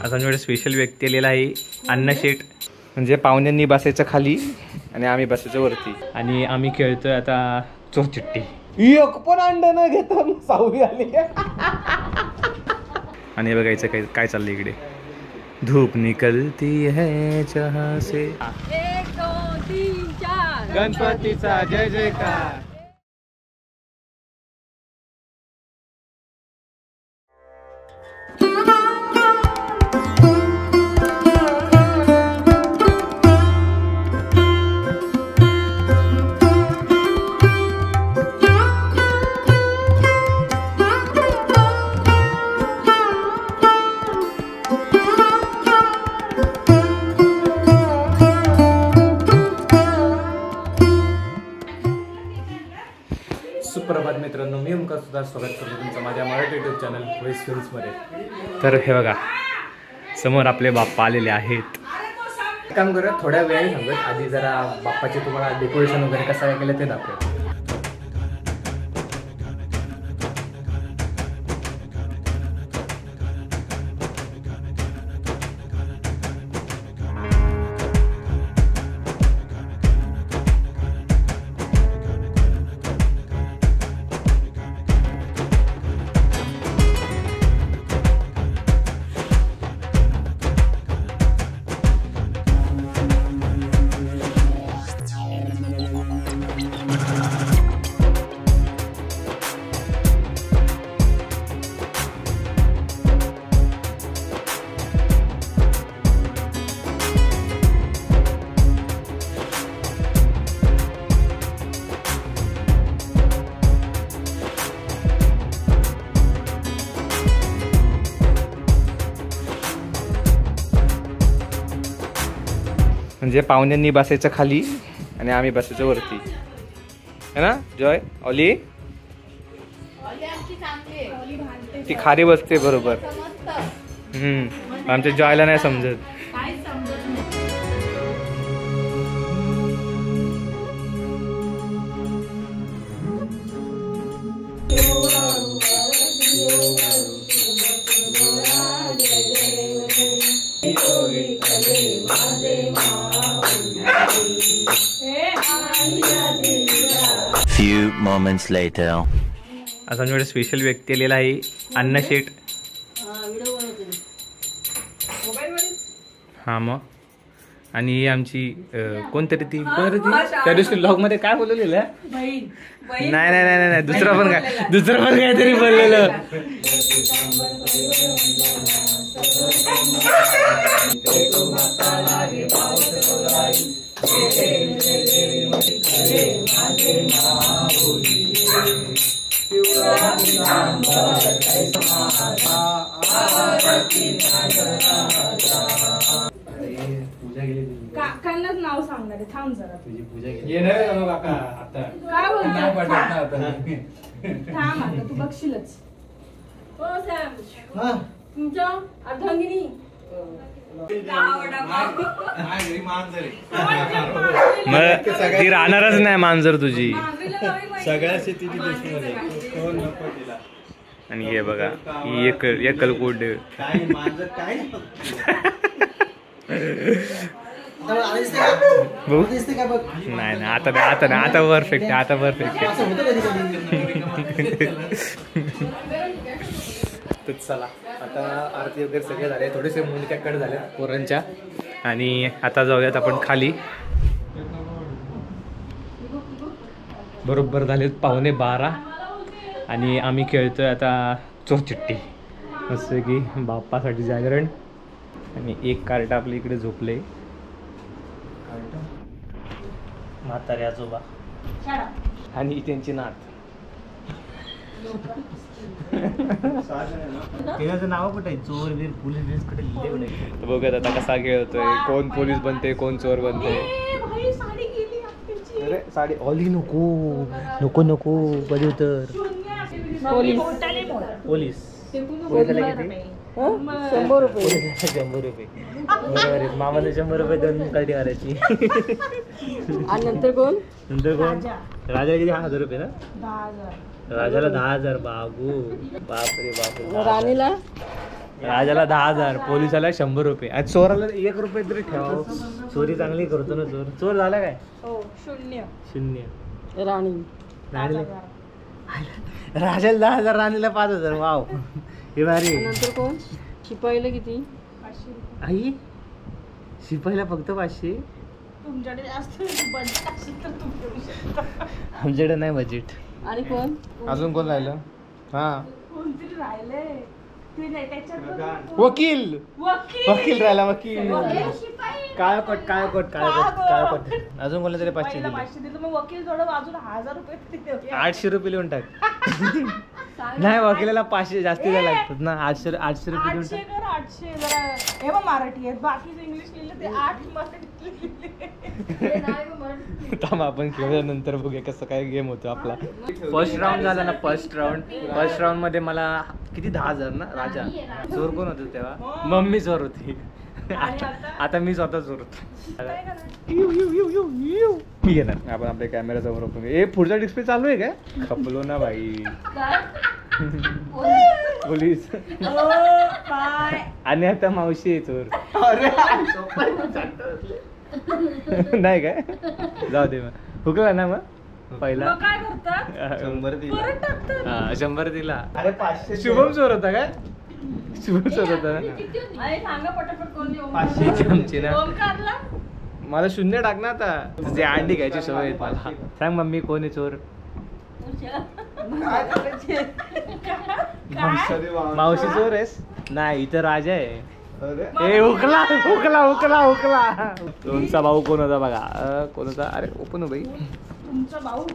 आज आमच्याकडे स्पेशल व्यक्ती आलेला आहे, अण्णा शेठ. म्हणजे पाहुण्यांनी बसायचं खाली आणि आम्ही बसायचं वरती, आणि आम्ही खेळतोय आता चोरचिट्टी. एक पण अंडा न घेता सावली आली. आणि बघायचं काय काय चाललंय इकडे. धूप निकलती है जहां से. 1 2 3 4 गणपतीचा जय जयकार. सुप्रभात मित्रांनो, मी ओमकार सुद्धा स्वागत करतो तुमचं माझ्या मराठी यूट्यूब चॅनल व्हॉइस फिल्म्समध्ये. तर हे बघा समोर आपले बाप्पा आलेले आहेत. काम करूया थोड्या वेळाने सांगत, आधी जरा बाप्पाचे तुम्हाला डेकोरेशन वगैरे कसं काय केलं ते दाखवूया. म्हणजे पाहुण्यांनी बसायचं खाली आणि आम्ही बसायचं वरती, है ना जॉय. ऑली ती खाली बसते बरोबर. आमच्या जॉयला नाही समजत. Few moments later. आज आमच्याकडे स्पेशल व्यक्ती आलेला आहे, अण्णा शेठ. हा मग. आणि ही आमची कोणतरी ती त्या दिवशी ब्लॉग मध्ये काय बोलवलेलं. नाही नाही नाही नाही दुसरं पण काहीतरी बोललेलं. काकांनाच नाव सांगणार आहे. थांब जरा. तुझी पूजा केली काका आता काय बोलतो. थांब आता तू बघशीलच. हो सॅम तुमच्या अर्धांगिनी मग ती राहणारच नाही मांजर तुझी. सगळ्या शेतीची दुश्मन आहे. आणि हे बघा ही एकलकोट. नाही नाही आता नाही आता नाही आता परफेक्ट आहे. आता परफेक्ट आहे. चला आता आरती वगैरे सगळे झाले, थोडेसे मुलक्या कट झाल्या पोरांच्या. आणि आता जाऊयात आपण खाली. बरोबर झालेत 11:15 आणि आम्ही खेळतोय आता चोरचिट्टी. मस्त की बाप्पासाठी जागरण. आणि एक कार्ट आपल्या इकडे झोपले. म्हातारे आजोबा आणि त्यांची नात. नाव कुठे चोर वीर पोलीस कुठे बघत आता कसा खेळतोय, कोण पोलीस बनते कोण चोर बनते. अरे साडी ऑली नको नको नको बजे उतर. पोलीस 100 रुपये 100 रुपये बरोबर आहे. मामाने 100 रुपये देऊन कल्टी करायची. आणि नंतर कोण? नंतर कोण? राजाला किती 1000 रुपये ना? 10,000. राजाला 10,000. बाबू बापरे बापरे. राणीला राजाला 10,000, पोलिसाला 100 रुपये. आणि चोराला 1 रुपये तरी ठेवा. चोरी चांगली करतो ना चोर. चोर झाला काय? हो 0. 0. राणी राणीला राजाला 10,000, राणीला 5,000. वाव हे भारी. नंतर कोण? शिपाईला किती? आई शिपाईला फक्त 500. तुमच्याकडे जास्त बजेट असेल तर तुम्ही देऊ शकता. आमच्याकडे नाही बजेट. आणि कोण? अजून कोण राहिलं? हा कोणतरी राहिले ते नाही त्याच्यात. वकील. वकील राहिला. वकील. शिपाई काळा कोट काळा कोट काळा कोट काळा कोट. अजून कोणाला तरी 500 दिले. 500 दिलं मग वकील थोडं अजून 1000 रुपये देऊ. 800 रुपये लिहून टाक. नाही वकिलाला 500 जास्ती द्यायला लागतात ना. 800 रुपये लिहून 800 टाक. कर 800 जरा हे बघ मराठी आहेत बाकीचं इंग्लिश लिहिलं ते 8 मराठी लिहिले. थांब आपण खेळूया नंतर बघूया कसं काय गेम होतो आपला. फर्स्ट राऊंड झाला ना. फर्स्ट राऊंड मध्ये मला किती 10,000 ना. राजा चोर कोण होतो तेव्हा? मम्मी चोर होती. आता मी स्वतः चोर होतो. मी घेणार. आपण आपल्या कॅमेरा समोर ओपन. ए पुढचा डिस्प्ले चालू आहे काय? खपलो ना भाई. पोलीस. आणि आता मावशी आहे चोर. नाही काय? जाऊ दे मग. हुकला ना मग पहिला. काय करतात? 100 दिला. परत टाकतात. हा 100 दिला. अरे 500. शुभम चोर होता काय? शुभम चोर होता ना. अरे सांगा पटापट कोण देऊ? 500 आमची ना. ओमकारला मला 0 टाक ना आता. तुझे अंडी घ्यायची सवय आहे मला. सांग मम्मी कोण आहे चोर? मावशी चोर आहेस? नाही इथं राजा आहे. ए हुकला हुकला हुकला हुकला. तुमचा भाऊ कोण होता बघा. कोण होता? अरे ओपन हो बाई. तुमचा भाऊ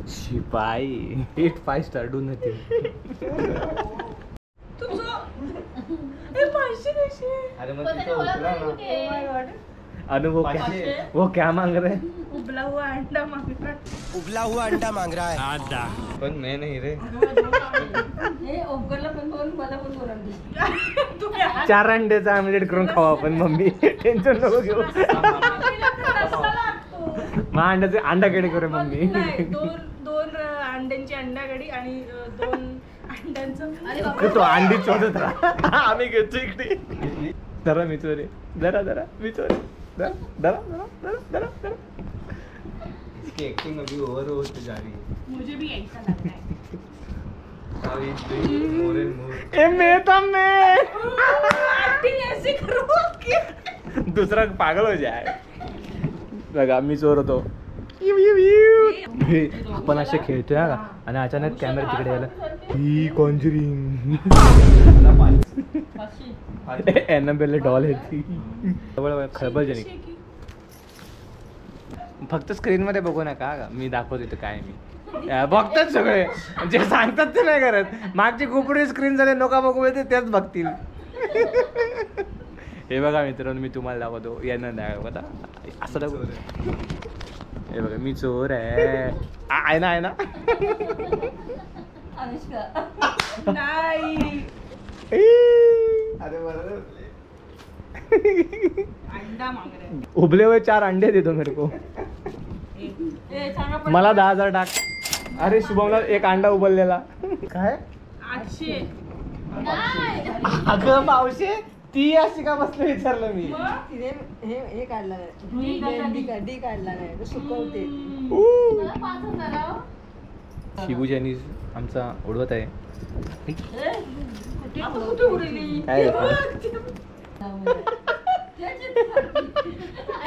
शिपाई. 5 स्टार डू नथिंग. तुझं हे 500 कसे? अरे मग तिथं उतरा ना. Oh my God. अनुभव क्या? 500. वो क्या मांग रहे? उबला हुआ अंडा मांगता. उबला हुआ अंडा मांग रहा है. पण मैं नहीं रे. हे ओमकारला पण दोन मला पण 2 अंडे. तुम्ही 4 अंड्याचा आमलेट करून खावा आपण मम्मी. टेन्शन नको घेऊ. मग अंड्याचे अंडाकडे करू मम्मी. नाही, दोन अंड्यांची अंडागडी आणि 2 अंड्यांचं. तो अंडी शोधत राहा. आम्ही घेतो इकडे. जरा मी चोरे. जरा मी चोरे. जरा. इसकी एक्टिंग अभी ओवर होती जा रही है. मुझे भी ऐसा लग रहा है. more and more. ए मैं तो मैं Acting ऐसे करो कि दूसरा पागल हो जाए. बघा मी चोर होतो. आपण असे खेळतोय हा का. आणि अचानक कॅमेरा तिकडे गेला. ही कॉन्जरिंग. एनाबेल डॉल आहे ती. खळबळजनक. फक्त स्क्रीन मध्ये बघू नका का. मी दाखवतो इथं काय. मी बघतात सगळे. जे सांगतात ते नाही करत. मागची खोपडी स्क्रीन झाले नका बघू येते तेच बघतील. हे बघा मित्रांनो मी तुम्हाला दाखवतो. यांना दाखवता असं दाखवतो. हे बघा मी चोर आहे ना. अनुष्का नाही अरे बरोबर. अंडा मांग रहे. उबले हुए 4 अंडे देतो मेरे को. ए सांगा पण मला 10,000 टाक. अरे शुभमला 1 अंडा उबललेला. काय 800. अगं मावशे ती अशी का बसलं विचारलं मी. हे काढला नाही. डी काढला नाही. सुकवते. शिबूजानी आमचा उडवत आहे. कुठे उडली? काय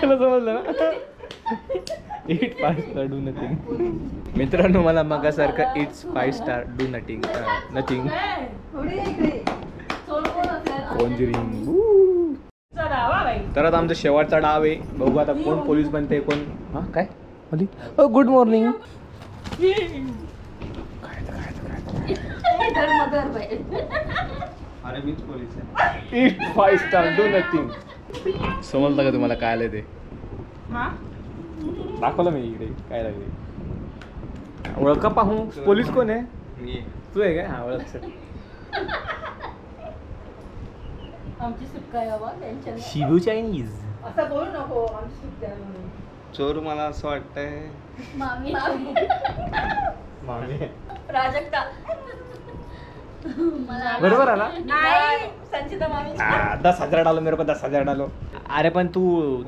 तुला समजलं ना. It 5 star do nothing. मित्रांनो मला मगासारखं इट्स 5 स्टार डू नथिंग. तर आता आमचा शेवटचा डाव आहे. बघू आता कोण पोलीस बनते कोण. हा काय गुड मॉर्निंग. अरे मीच पोलीस आहे. It 5 star do nothing. समजलं का तुम्हाला काय आलंय ते? दाखवलं मी इकडे काय लागले. ओळखा पाहू पोलीस कोण आहे? मी तू आहे काय? हा ओळख. आमची सुटका आहे बाबा टेन्शन नाही. शिबू चायनीज. असं बोलू नको आमची सुटका आहे म्हणून. चोर मला असं वाटतंय मामी मामी प्राजक्ता मला बरोबर आला नाही संचिता मामी 10,000 डालो मेरे को 10,000 डालो. अरे पण तू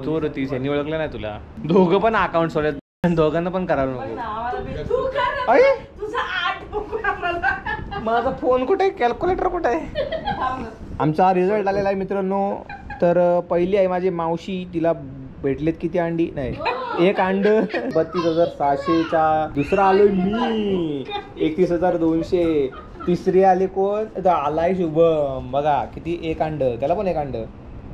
चोर होतीस यांनी ओळखलं नाही तुला. दोघं पण अकाउंट सोडत दोघांना पण करावं नको. तू कर अरे तुझा 8 बघू आम्हाला. माझा फोन कुठे आहे कॅल्क्युलेटर कुठे आहे. आमचा रिझल्ट आलेला आहे मित्रांनो. तर पहिली आहे माझी मावशी. तिला भेटलेत किती अंडी नाही एक अंड 32,600च्या. दुसरा आलोय मी 31,200. तिसरी आली कोण आलाय शुभम बघा किती एक अंड त्याला पण एक अंड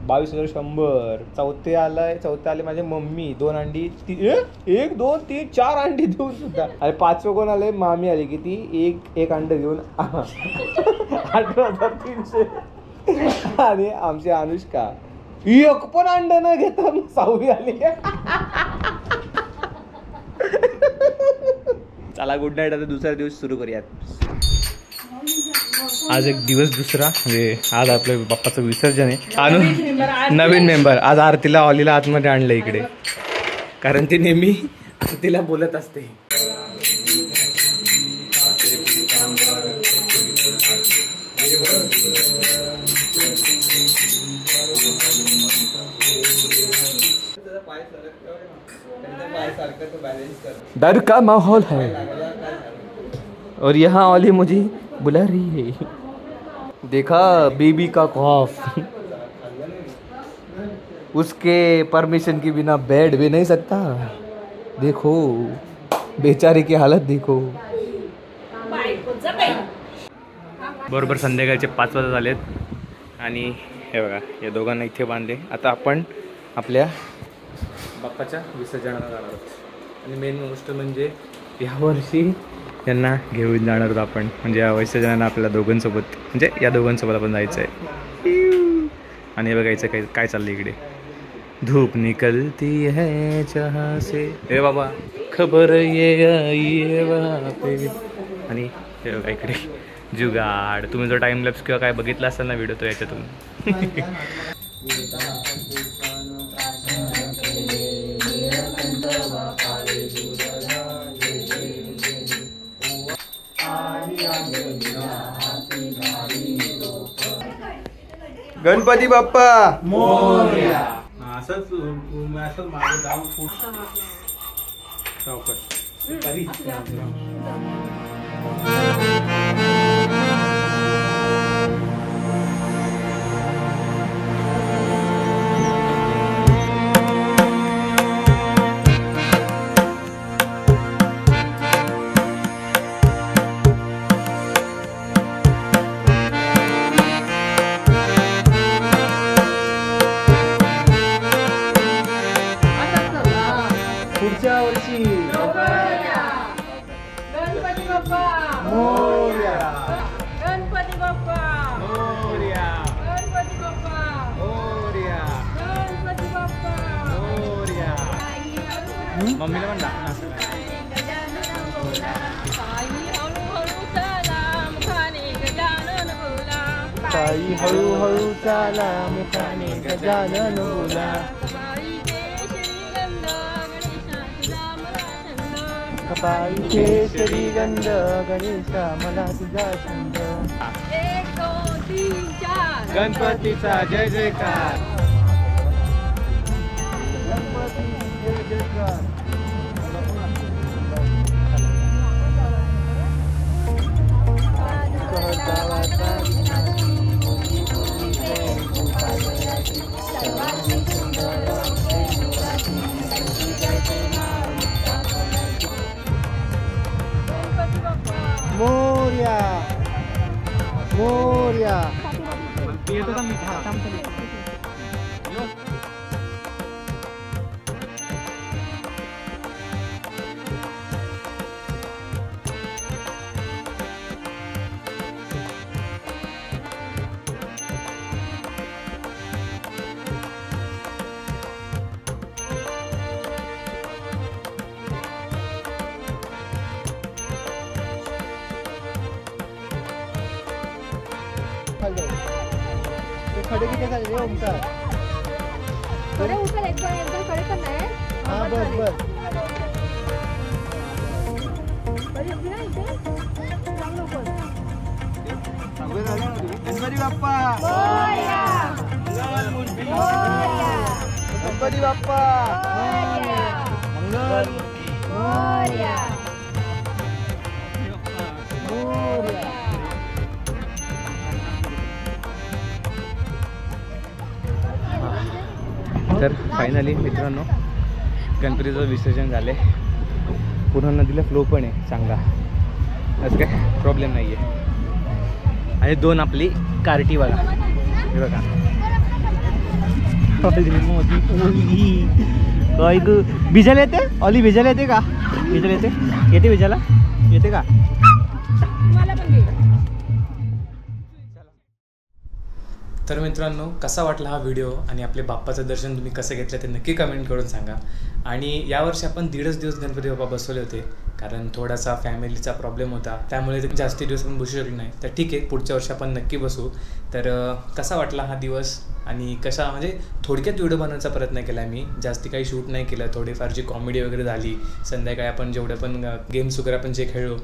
22,100. चौथे आले माझे मम्मी 2 अंडी 1 2 3 4 अंडी देऊन सुद्धा. अरे 5वं कोण आले मामी आली किती एक अंड घेऊन 18,300. आणि आमची अनुष्का एक पण अंड न घेता 6वी आली. चला गुड नाईट. आता दुसरा दिवस सुरू करूयात. आज एक दिवस दुसरा म्हणजे आज आपल्या बाप्पाचं विसर्जन आहे. नवीन मेंबर आज आरतीला ऑलीला आतमध्ये आणलं इकडे कारण ती नेहमी आरतीला बोलत असते. डर का माहौल है और यहाँ ऑली मुझे बुला रही है. देखा बेबी का खौफ. उसके परमिशन के बिना बैठ भी नहीं सकता. देखो बेचारे की हालत देखो. बरोबर संध्याकाळचे 5 वाजत झालेत आणि हे बघा या दोघांना इथे बांधले. आता आपण आपल्या बाप्पाच्या विसर्जनाला जाणार आहोत. आणि मेन गोष्ट म्हणजे यावर्षी यांना घेऊन जाणार आहोत आपण. म्हणजे या विसर्जनाला आपल्याला दोघांसोबत म्हणजे या दोघांसोबत आपण जायचं आहे. आणि बघायचं काय चाललं इकडे. धूप निकलती है जहाँ से हे बाबा खबर ये आई है वहाँ पे. आणि हे बघा इकडे जुगाड. तुम्ही जो टाइम लॅप्स किंवा काय बघितला असाल ना व्हिडिओ तो याच्यातून. गणपती बाप्पा मोरया. असंच मागे जाऊन पुढच्या वर्षी गणपती बाप्पा मोरया गणपती बाप्पा मोरया गणपती बाप्पा मोरया गणपती बाप्पा मोरया. मम्मीला पण दाखव. साई हळूहळू चाला मुखाने गजानन बोला. कपाळीचे श्रीगंध गणेशा मला तुझा छंद. 1 2 3 4 गणपतीचा जय जयकार. मोरया मोरया. खडे किती झाले रे ओमकार? कडे उचल एकदम कडे पण नाही. हा बस बस. कडे उभी ना इथे. जाऊ नको. गणपती बाप्पा. मोरया. मोरया. गणपती बाप्पा. मंगल. मोरया. तर फायनली मित्रांनो गणपतीचं विसर्जन झाले. पूर्ण नदीला फ्लो पण आहे चांगला, असं काय प्रॉब्लेम नाही आहे. आणि 2 आपली कार्टी बघा, हे बघा. भिजायला येते ऑली? भिजायला येते का? भिजायला येते भिजायला येते का? मला पण घे. तर मित्रांनो कसा वाटला हा व्हिडिओ आणि आपले बाप्पाचं दर्शन तुम्ही कसं घेतलं ते नक्की कमेंट करून सांगा. आणि यावर्षी आपण 1.5 दिवस गणपती बाप्पा बसवले होते, कारण थोडासा फॅमिलीचा प्रॉब्लेम होता, त्यामुळे ते जास्ती दिवस पण बसू शकले नाही. तर ठीक आहे, पुढच्या वर्षी आपण नक्की बसू. तर कसा वाटला हा दिवस आणि कसा, म्हणजे थोडक्यात व्हिडिओ बनवण्याचा प्रयत्न केला आहे मी, जास्ती काही शूट नाही केलं. थोडीफार जी कॉमेडी वगैरे झाली, संध्याकाळी आपण जेवढे पण गेम्स वगैरे आपण जे खेळलो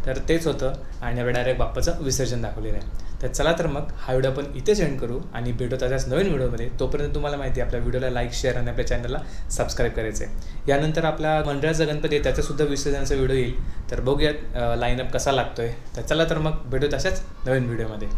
तर तेच होतं. आणि आपण डायरेक्ट बाप्पाचं विसर्जन दाखवलेलं आहे. तर चला तर मग हा व्हिडिओ आपण इथे सेंड करू आणि भेटू त्याच्याच नवीन व्हिडिओमध्ये. तोपर्यंत तुम्हाला माहिती आहे आपल्या व्हिडिओला लाईक, शेअर आणि आपल्या चॅनलला सबस्क्राईब करायचं आहे. यानंतर आपल्या मंडळाचा गणपती आहे त्याचासुद्धा विसर्जनाचा व्हिडिओ येईल. तर बघूयात लाईनअप कसा लागतोय. तर चला तर मग भेटू तशाच नवीन व्हिडिओमध्ये.